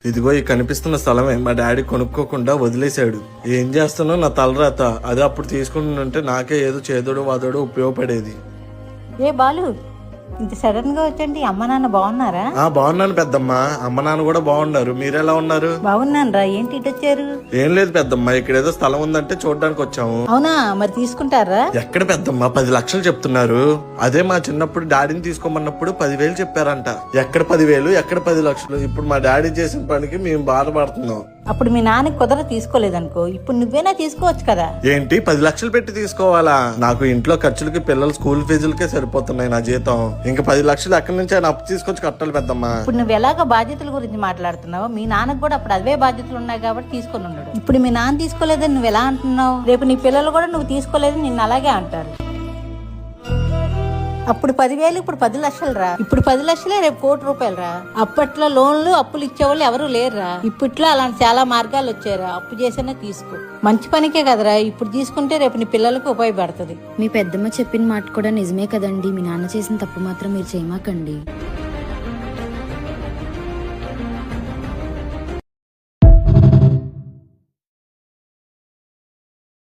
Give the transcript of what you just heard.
ఇదిగో ఈ కనిపిస్తున్న స్థలమే మా డాడీ కొనుక్కోకుండా వదిలేశాడు. ఏం చేస్తానో నా తలరాత. అదే అప్పుడు తీసుకుంటుంటే నాకే ఏదో చేదోడు వాదోడు ఉపయోగపడేది. ఏ బాలు, ఇంత సడన్ గా వచ్చండి. అమ్మ నాన్న బాగున్నారా? బాగున్నాను పెద్దమ్మ. అమ్మ నాన్న కూడా బాగున్నారు. మీరెలా ఉన్నారు? బాగున్నాను రా. ఏంటి ఇటు వచ్చారు? ఏం లేదు పెద్దమ్మ, ఇక్కడ ఏదో స్థలం ఉందంటే చూడడానికి వచ్చాము. అవునా, మరి తీసుకుంటారా? ఎక్కడ పెద్దమ్మ, 10 లక్షలు చెప్తున్నారు. అదే మా చిన్నప్పుడు డాడీని తీసుకోమన్నప్పుడు 10,000 చెప్పారంట. ఎక్కడ 10,000, ఎక్కడ 10 లక్షలు? ఇప్పుడు మా డాడీ చేసిన పనికి మేము బాధపడుతున్నాం. అప్పుడు మీ నాన్నకి కుదర తీసుకోలేదనుకో, ఇప్పుడు నువ్వేనా తీసుకోవచ్చు కదా. ఏంటి 10 లక్షలు పెట్టి తీసుకోవాలా? నాకు ఇంట్లో ఖర్చులకి, పిల్లల స్కూల్ ఫీజులకే సరిపోతున్నాయి నా జీతం. ఇంకా 10 లక్షలు ఎక్కడి నుంచి ఆయన అప్పు తీసుకొచ్చి కట్టాలి పెద్దమ్మా. ఇప్పుడు నువ్వు ఎలాగ బాధ్యతల గురించి మాట్లాడుతున్నావు? మీ నాన్నకు కూడా అప్పుడు అవే బాధ్యతలు ఉన్నాయి కాబట్టి తీసుకొని ఉన్నాడు. ఇప్పుడు మీ నాన్న తీసుకోలేదని నువ్వు ఎలా అంటున్నావు? రేపు నీ పిల్లలు కూడా నువ్వు తీసుకోలేదని నిన్ను అలాగే అంటారు. అప్పుడు 10,000, ఇప్పుడు 10 లక్షలు రా. ఇప్పుడు 10 లక్షలే, రేపు 1 కోటి రూపాయలు రా. అప్పట్లో లోన్లు అప్పులు ఇచ్చేవాళ్ళు ఎవరు లేరురా. ఇప్పట్లో అలాంటి చాలా మార్గాలు వచ్చారా. అప్పు చేసినా తీసుకో, మంచి పనికే కదరా. ఇప్పుడు తీసుకుంటే రేపు నీ పిల్లలకు ఉపయోగపడుతుంది. మీ పెద్దమ్మ చెప్పిన మాట కూడా నిజమే కదండి. మీ నాన్న చేసిన తప్పు మాత్రం మీరు చేయమాకండి.